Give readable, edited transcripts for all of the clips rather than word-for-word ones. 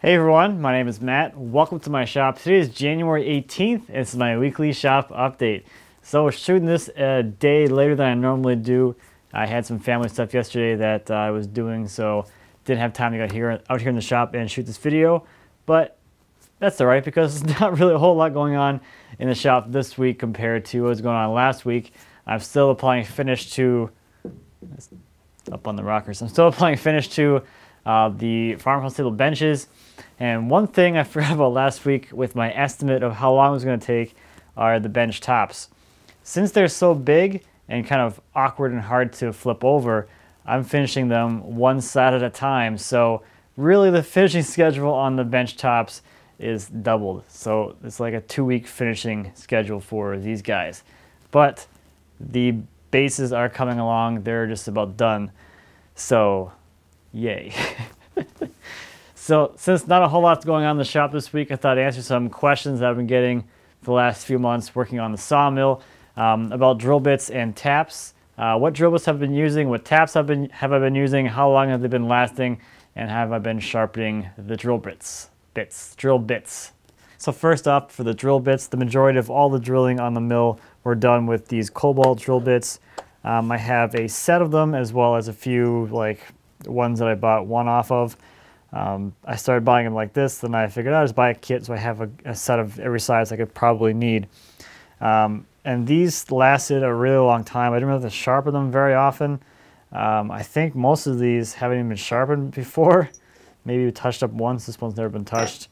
Hey everyone, my name is Matt. Welcome to my shop. Today is January 18th. It's my weekly shop update. So we're shooting this a day later than I normally do. I had some family stuff yesterday that I was doing, so didn't have time to get out here in the shop and shoot this video. But that's all right because there's not really a whole lot going on in the shop this week compared to what was going on last week. I'm still applying finish to up on the rockers. I'm still applying finish to the farmhouse table benches. And one thing I forgot about last week with my estimate of how long it was going to take are the bench tops. Since they're so big and kind of awkward and hard to flip over, I'm finishing them one side at a time. So really the finishing schedule on the bench tops is doubled. So it's like a 2-week finishing schedule for these guys. But the bases are coming along. They're just about done. So yay. So since not a whole lot's going on in the shop this week, I thought I'd answer some questions that I've been getting for the last few months working on the sawmill about drill bits and taps. What drill bits have I been using, what taps have I been using, how long have they been lasting, and have I been sharpening the drill bits. So first off, for the drill bits, the majority of all the drilling on the mill were done with these cobalt drill bits. I have a set of them as well as a few like ones that I bought one off of. I started buying them like this, then I figured I'll just buy a kit so I have a set of every size I could probably need. And these lasted a really long time. I didn't really have to sharpen them very often. I think most of these haven't even been sharpened before. Maybe touched up once. This one's never been touched.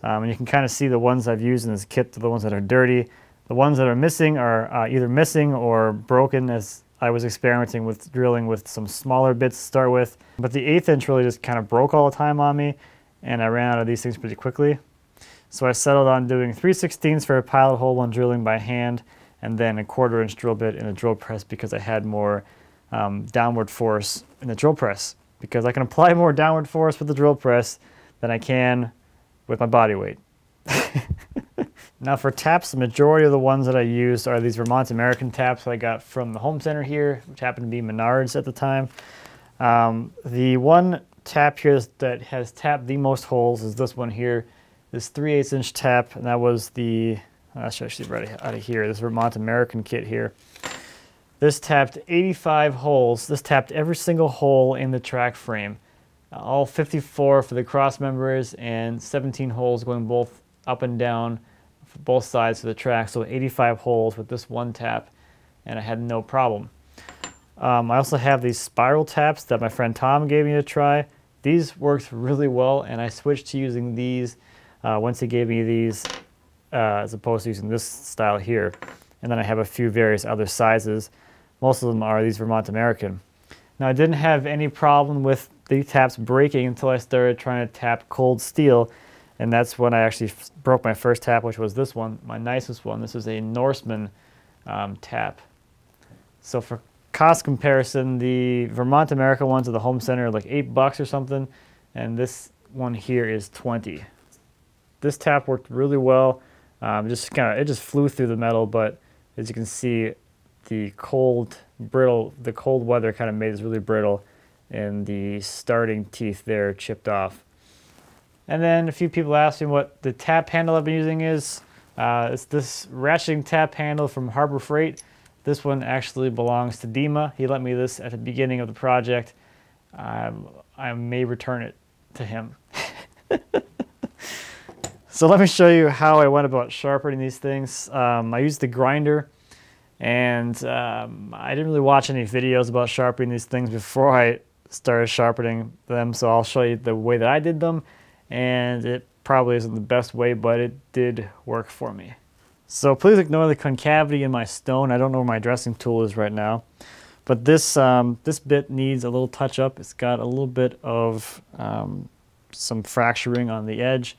And you can kind of see the ones I've used in this kit to the ones that are dirty. The ones that are missing are either missing or broken, as I was experimenting with drilling with some smaller bits to start with. But the 1/8 inch really just kind of broke all the time on me, and I ran out of these things pretty quickly. So I settled on doing 3/16 for a pilot hole when drilling by hand, and then a 1/4 inch drill bit in a drill press because I had more downward force in the drill press. Because I can apply more downward force with the drill press than I can with my body weight. Now for taps, the majority of the ones that I used are these Vermont American taps that I got from the home center here, which happened to be Menards at the time. The one tap here that has tapped the most holes is this one here, this 3/8 inch tap, and that was the, I should actually right out of here, this Vermont American kit here. This tapped 85 holes. This tapped every single hole in the track frame. All 54 for the cross members and 17 holes going both up and down for both sides of the track. So 85 holes with this one tap, and I had no problem. I also have these spiral taps that my friend Tom gave me to try. These worked really well, and I switched to using these once he gave me these as opposed to using this style here. And then I have a few various other sizes. Most of them are these Vermont American. Now I didn't have any problem with the taps breaking until I started trying to tap cold steel, and that's when I actually broke my first tap, which was this one, my nicest one. This is a Norseman tap. So for cost comparison, the Vermont American ones at the home center are like $8 or something, and this one here is 20. This tap worked really well. It just flew through the metal, but as you can see, the cold weather kind of made this really brittle, and the starting teeth there chipped off. And then a few people asked me what the tap handle I've been using is. It's this ratcheting tap handle from Harbor Freight. This one actually belongs to Dima. He lent me this at the beginning of the project. I may return it to him. So let me show you how I went about sharpening these things. I used the grinder, and I didn't really watch any videos about sharpening these things before I started sharpening them, so I'll show you the way that I did them, and it probably isn't the best way, but it did work for me. So please ignore the concavity in my stone. I don't know where my dressing tool is right now, but this bit needs a little touch up. It's got a little bit of some fracturing on the edge.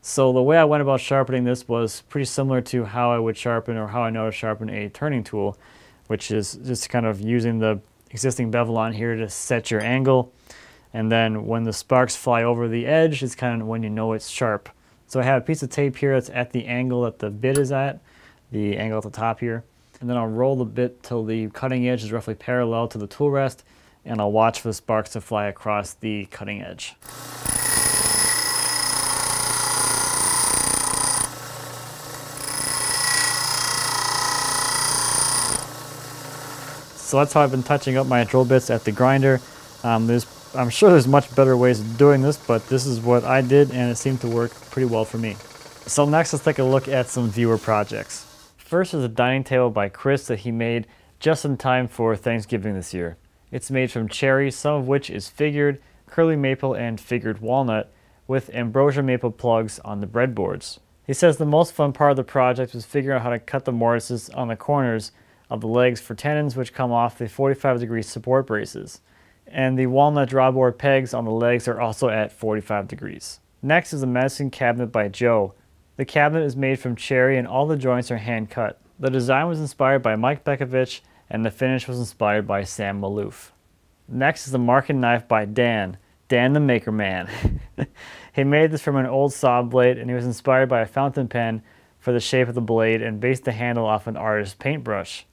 So the way I went about sharpening this was pretty similar to how I would sharpen, or how I know to sharpen, a turning tool, which is just kind of using the existing bevel on here to set your angle. And then when the sparks fly over the edge, it's kind of when you know it's sharp. So I have a piece of tape here that's at the angle that the bit is at, the angle at the top here. And then I'll roll the bit till the cutting edge is roughly parallel to the tool rest, and I'll watch for the sparks to fly across the cutting edge. So that's how I've been touching up my drill bits at the grinder. I'm sure there's much better ways of doing this, but this is what I did, and it seemed to work pretty well for me. So next, let's take a look at some viewer projects. First is a dining table by Chris that he made just in time for Thanksgiving this year. It's made from cherry, some of which is figured, curly maple, and figured walnut, with ambrosia maple plugs on the breadboards. He says the most fun part of the project was figuring out how to cut the mortises on the corners of the legs for tenons which come off the 45-degree support braces. And the walnut drawboard pegs on the legs are also at 45 degrees. Next is a medicine cabinet by Joe. The cabinet is made from cherry and all the joints are hand cut. The design was inspired by Mike Bekovich and the finish was inspired by Sam Maloof. Next is the marking knife by Dan the Maker Man. He made this from an old saw blade and he was inspired by a fountain pen for the shape of the blade and based the handle off an artist's paintbrush.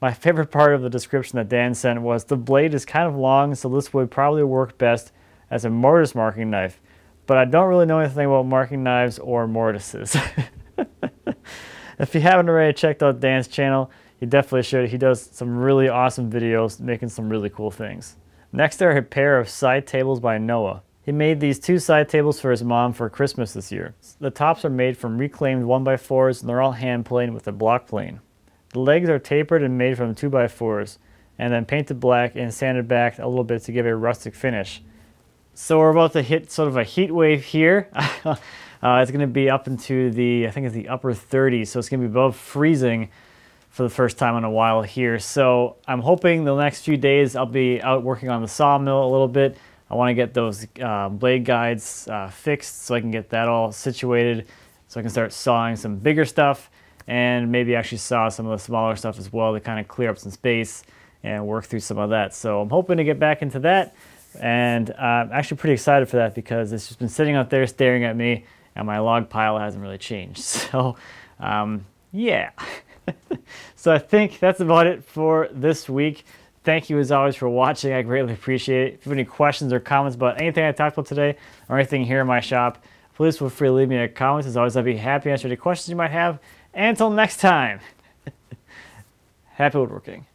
My favorite part of the description that Dan sent was, the blade is kind of long, so this would probably work best as a mortise marking knife, but I don't really know anything about marking knives or mortises. If you haven't already checked out Dan's channel, you definitely should. He does some really awesome videos making some really cool things. Next are a pair of side tables by Noah. He made these 2 side tables for his mom for Christmas this year. The tops are made from reclaimed 1x4s and they're all hand planed with a block plane. The legs are tapered and made from 2x4s, and then painted black and sanded back a little bit to give a rustic finish. So we're about to hit sort of a heat wave here. It's going to be up into the, I think it's the upper 30s, so it's going to be above freezing for the first time in a while here. So I'm hoping the next few days I'll be out working on the sawmill a little bit. I want to get those blade guides fixed so I can get that all situated so I can start sawing some bigger stuff, and maybe actually saw some of the smaller stuff as well to kind of clear up some space and work through some of that. So I'm hoping to get back into that, and I'm actually pretty excited for that because it's just been sitting out there staring at me and my log pile hasn't really changed. So yeah. So I think that's about it for this week. Thank you as always for watching. I greatly appreciate it. If you have any questions or comments about anything I talked about today or anything here in my shop, please feel free to leave me a comment. As always, I'd be happy to answer any questions you might have. And until next time, happy woodworking.